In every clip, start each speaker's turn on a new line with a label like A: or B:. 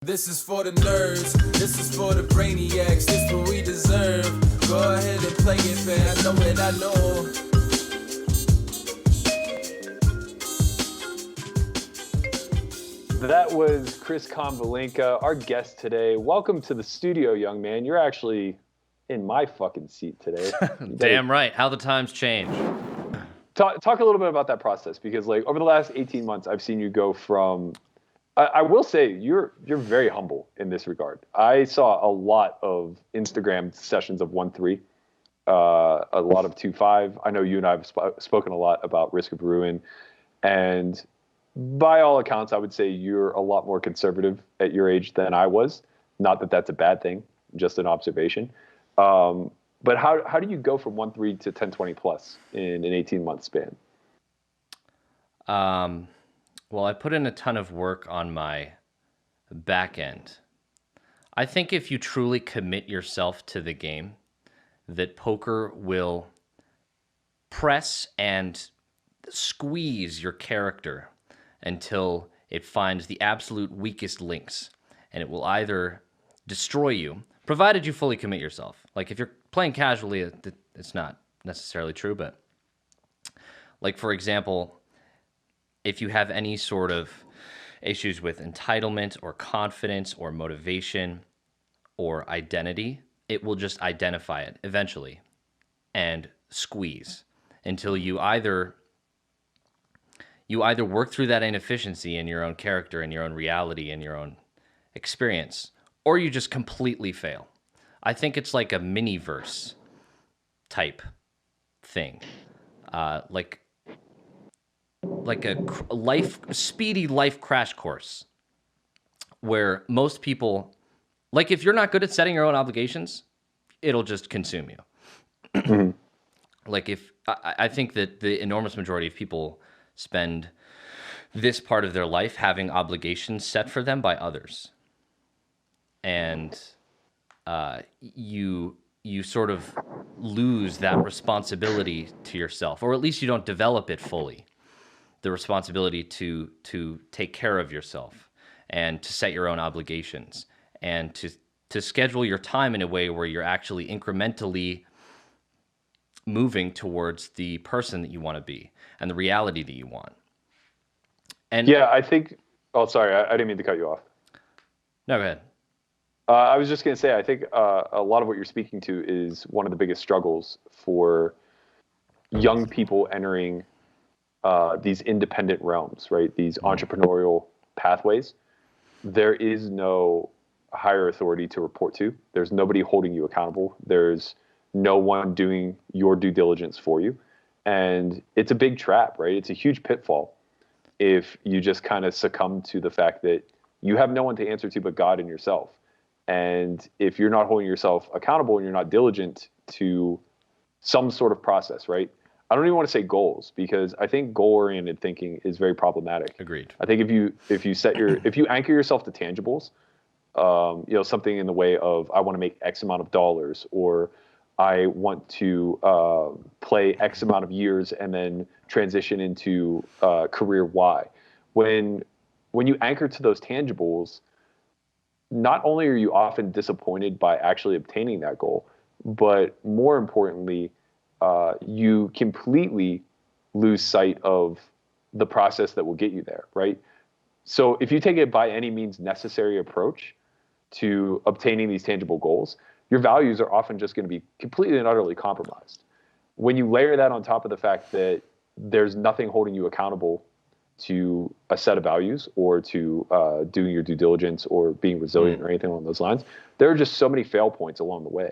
A: This is for the nerds, this is for the brainiacs, this what we deserve. Go ahead and play it, man, I know it, I know.
B: That was Chris Konvalinka, our guest today. Welcome to the studio, young man. You're actually in my fucking seat today.
C: Damn right, how the times change.
B: Talk a little bit about that process, because like over the last 18 months, I've seen you go from... I will say you're very humble in this regard. I saw a lot of Instagram sessions of 1-3, a lot of 2-5. I know you and I have spoken a lot about Risk of Ruin, and by all accounts, I would say you're a lot more conservative at your age than I was. Not that that's a bad thing, just an observation. But how do you go from 1-3 to 10-20 plus in an 18-month span?
C: Well, I put in a ton of work on my back end. I think if you truly commit yourself to the game, that poker will press and squeeze your character until it finds the absolute weakest links, and it will either destroy you, provided you fully commit yourself. Like if you're playing casually, it's not necessarily true, but like for example, if you have any sort of issues with entitlement or confidence or motivation or identity, it will just identify it eventually and squeeze until you either work through that inefficiency in your own character, in your own reality, in your own experience, or you just completely fail. I think it's like a mini-verse type thing. Like a speedy life crash course where most people, like if you're not good at setting your own obligations, it'll just consume you. Mm-hmm. Like I think that the enormous majority of people spend this part of their life having obligations set for them by others. And you sort of lose that responsibility to yourself, or at least you don't develop it fully. The responsibility to take care of yourself and to set your own obligations and to schedule your time in a way where you're actually incrementally moving towards the person that you want to be and the reality that you want. And
B: yeah, I think... Oh, sorry, I didn't mean to cut you off.
C: No, go ahead.
B: I was just going to say, I think a lot of what you're speaking to is one of the biggest struggles for young people entering these independent realms, right? These entrepreneurial pathways. There is no higher authority to report to. There's nobody holding you accountable. There's no one doing your due diligence for you. And it's a big trap, right? It's a huge pitfall if you just kind of succumb to the fact that you have no one to answer to but God and yourself. And if you're not holding yourself accountable and you're not diligent to some sort of process, right? I don't even want to say goals, because I think goal-oriented thinking is very problematic.
C: Agreed.
B: I think if you anchor yourself to tangibles, something in the way of I want to make X amount of dollars, or I want to play X amount of years and then transition into career Y. When you anchor to those tangibles, not only are you often disappointed by actually obtaining that goal, but more importantly, you completely lose sight of the process that will get you there, right? So if you take a by any means necessary approach to obtaining these tangible goals, your values are often just going to be completely and utterly compromised. When you layer that on top of the fact that there's nothing holding you accountable to a set of values or to doing your due diligence or being resilient or anything along those lines, there are just so many fail points along the way.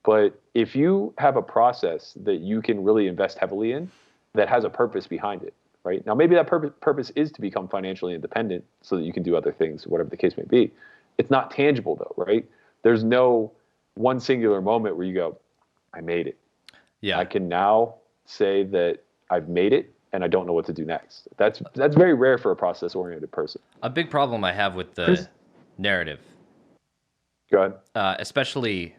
B: But if you have a process that you can really invest heavily in that has a purpose behind it, right? Now, maybe that purpose is to become financially independent so that you can do other things, whatever the case may be. It's not tangible though, right? There's no one singular moment where you go, I made it.
C: Yeah.
B: I can now say that I've made it and I don't know what to do next. That's very rare for a process-oriented person.
C: A big problem I have with the narrative.
B: Go ahead.
C: Especially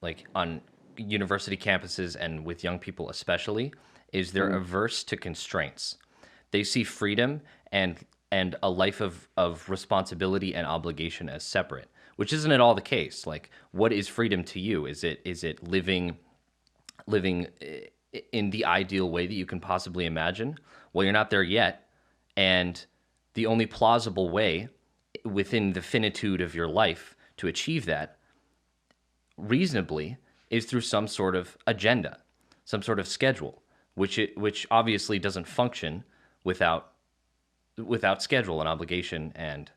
C: like on university campuses and with young people especially, is they're averse to constraints. They see freedom and and a life of responsibility and obligation as separate, which isn't at all the case. Like, what is freedom to you? Is it living in the ideal way that you can possibly imagine? Well, you're not there yet, and the only plausible way within the finitude of your life to achieve that reasonably is through some sort of agenda, some sort of schedule, which obviously doesn't function without schedule and obligation and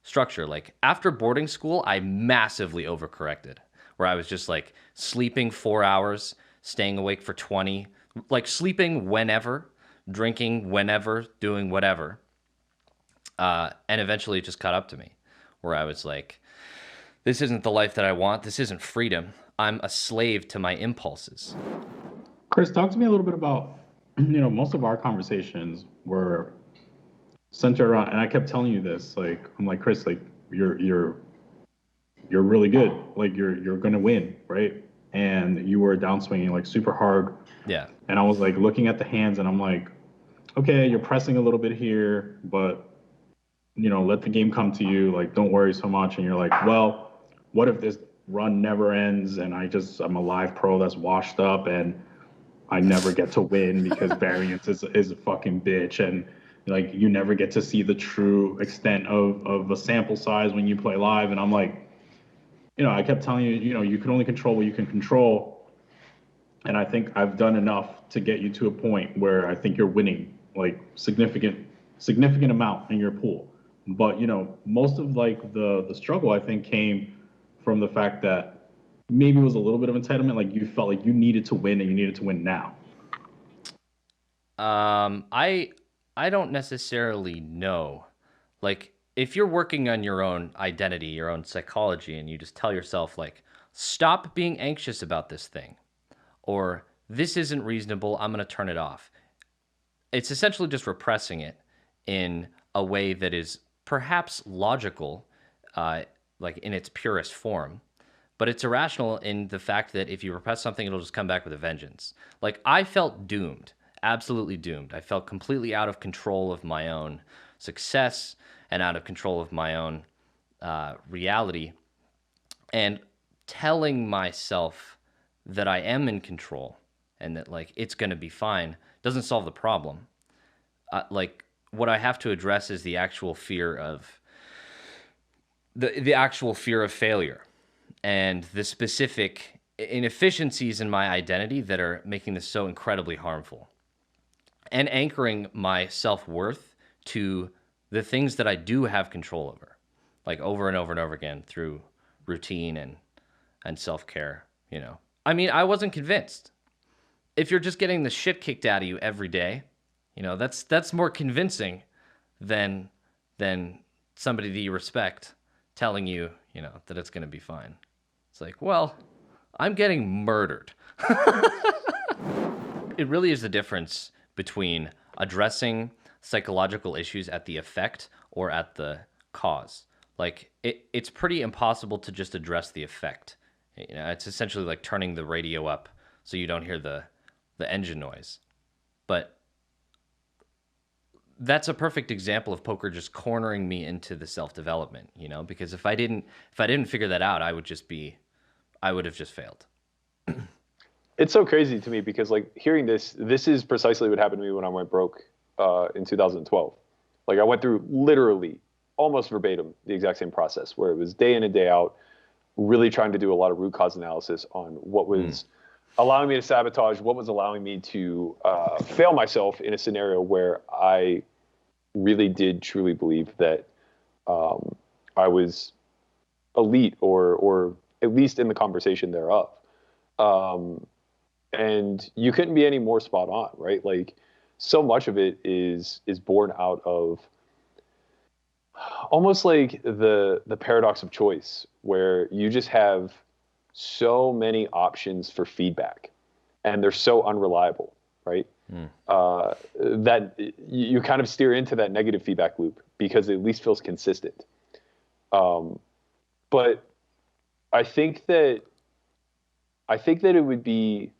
C: structure. Like, after boarding school, I massively overcorrected, where I was just like sleeping 4 hours, staying awake for 20, like sleeping whenever, drinking whenever, doing whatever. And eventually it just caught up to me, where I was like, this isn't the life that I want. This isn't freedom. I'm a slave to my impulses.
D: Chris, talk to me a little bit about, most of our conversations were centered around, and I kept telling you this, like, I'm like, Chris, like, you're really good. Like, you're gonna win, right? And you were downswinging like super hard.
C: Yeah.
D: And I was like looking at the hands, and I'm like, okay, you're pressing a little bit here, but let the game come to you. Like, don't worry so much. And you're like, well, what if this run never ends and I'm a live pro that's washed up and I never get to win because variance is a fucking bitch, and like you never get to see the true extent of a sample size when you play live. And I'm like, I kept telling you, you can only control what you can control. And I think I've done enough to get you to a point where I think you're winning like significant amount in your pool. But most of like the struggle I think came from the fact that maybe it was a little bit of entitlement. Like, you felt like you needed to win and you needed to win now.
C: I don't necessarily know. Like, if you're working on your own identity, your own psychology, and you just tell yourself like, stop being anxious about this thing, or this isn't reasonable, I'm going to turn it off. It's essentially just repressing it in a way that is perhaps logical, like in its purest form, but it's irrational in the fact that if you repress something, it'll just come back with a vengeance. Like, I felt doomed, absolutely doomed. I felt completely out of control of my own success and out of control of my own reality. And telling myself that I am in control and that like it's going to be fine doesn't solve the problem. Like, what I have to address is the actual fear of the actual fear of failure and the specific inefficiencies in my identity that are making this so incredibly harmful, and anchoring my self-worth to the things that I do have control over, like over and over and over again through routine and self-care. I mean, I wasn't convinced. If you're just getting the shit kicked out of you every day, that's more convincing than somebody that you respect telling you, that it's going to be fine. It's like, well, I'm getting murdered. It really is the difference between addressing psychological issues at the effect or at the cause. Like, it's pretty impossible to just address the effect. It's essentially like turning the radio up so you don't hear the engine noise. But that's a perfect example of poker just cornering me into the self-development, because if I didn't figure that out, I would have just failed.
B: It's so crazy to me because, like, hearing this is precisely what happened to me when I went broke in 2012. Like, I went through literally almost verbatim the exact same process, where it was day in and day out, really trying to do a lot of root cause analysis on what was allowing me to sabotage, what was allowing me to fail myself in a scenario where I really did truly believe that I was elite or at least in the conversation thereof. And you couldn't be any more spot on, right? Like, so much of it is born out of almost like the paradox of choice, where you just have so many options for feedback and they're so unreliable, right? That you kind of steer into that negative feedback loop because it at least feels consistent. But I think that it would be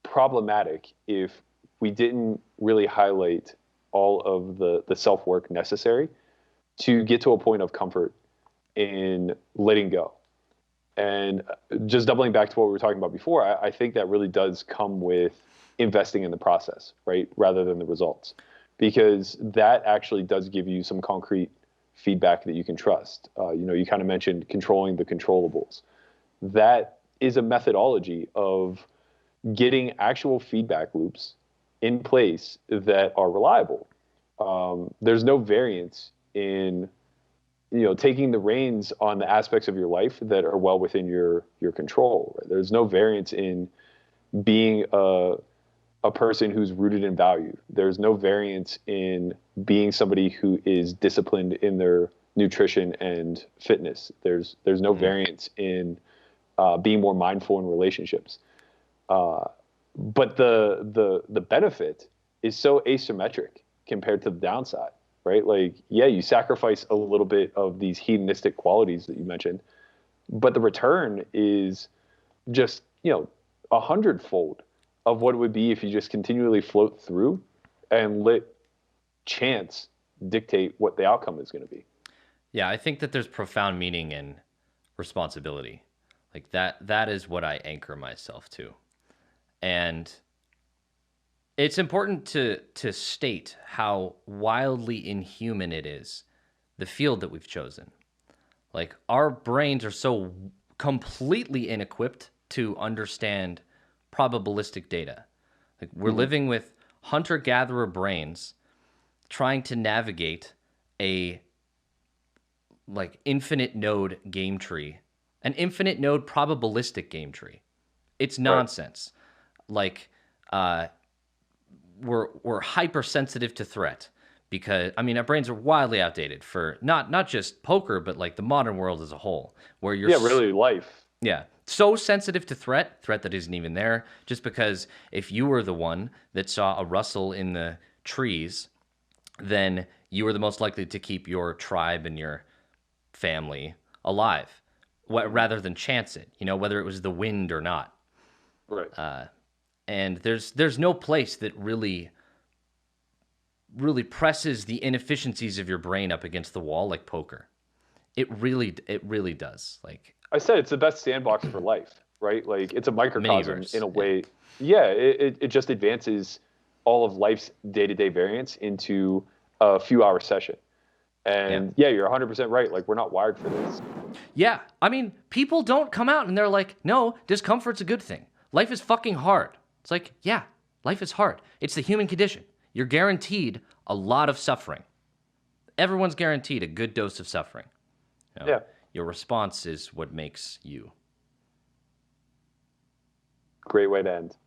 B: problematic if we didn't really highlight all of the self-work necessary to get to a point of comfort in letting go. And just doubling back to what we were talking about before, I think that really does come with investing in the process, right? Rather than the results, because that actually does give you some concrete feedback that you can trust. You kind of mentioned controlling the controllables. That is a methodology of getting actual feedback loops in place that are reliable. There's no variance in taking the reins on the aspects of your life that are well within your control. Right? There's no variance in being a person who's rooted in value. There's no variance in being somebody who is disciplined in their nutrition and fitness. There's no variance in being more mindful in relationships. But the benefit is so asymmetric compared to the downside, right? Like, yeah, you sacrifice a little bit of these hedonistic qualities that you mentioned, but the return is just, 100-fold of what it would be if you just continually float through and let chance dictate what the outcome is going to be.
C: Yeah, I think that there's profound meaning in responsibility. Like that is what I anchor myself to. And it's important to state how wildly inhuman it is, the field that we've chosen. Like, our brains are so completely inequipped to understand probabilistic data. Like, we're living with hunter-gatherer brains trying to navigate a infinite node game tree, an infinite node probabilistic game tree. It's nonsense. Right. We're hypersensitive to threat because, our brains are wildly outdated for not just poker, but like the modern world as a whole, where you're
B: really life.
C: Yeah, so sensitive to threat that isn't even there, just because if you were the one that saw a rustle in the trees, then you were the most likely to keep your tribe and your family alive, rather than chance it, whether it was the wind or not.
B: Right.
C: And there's no place that really presses the inefficiencies of your brain up against the wall like poker. It really does. Like
B: I said, it's the best sandbox for life, right? Like, it's a microcosm
C: Miniverse,
B: in a way. Yeah, it just advances all of life's day-to-day variance into a few-hour session. And yeah, you're 100% right. Like, we're not wired for this.
C: Yeah, people don't come out and they're like, no, discomfort's a good thing. Life is fucking hard. It's like, yeah, life is hard. It's the human condition. You're guaranteed a lot of suffering. Everyone's guaranteed a good dose of suffering.
B: Yeah.
C: Your response is what makes you.
B: Great way to end.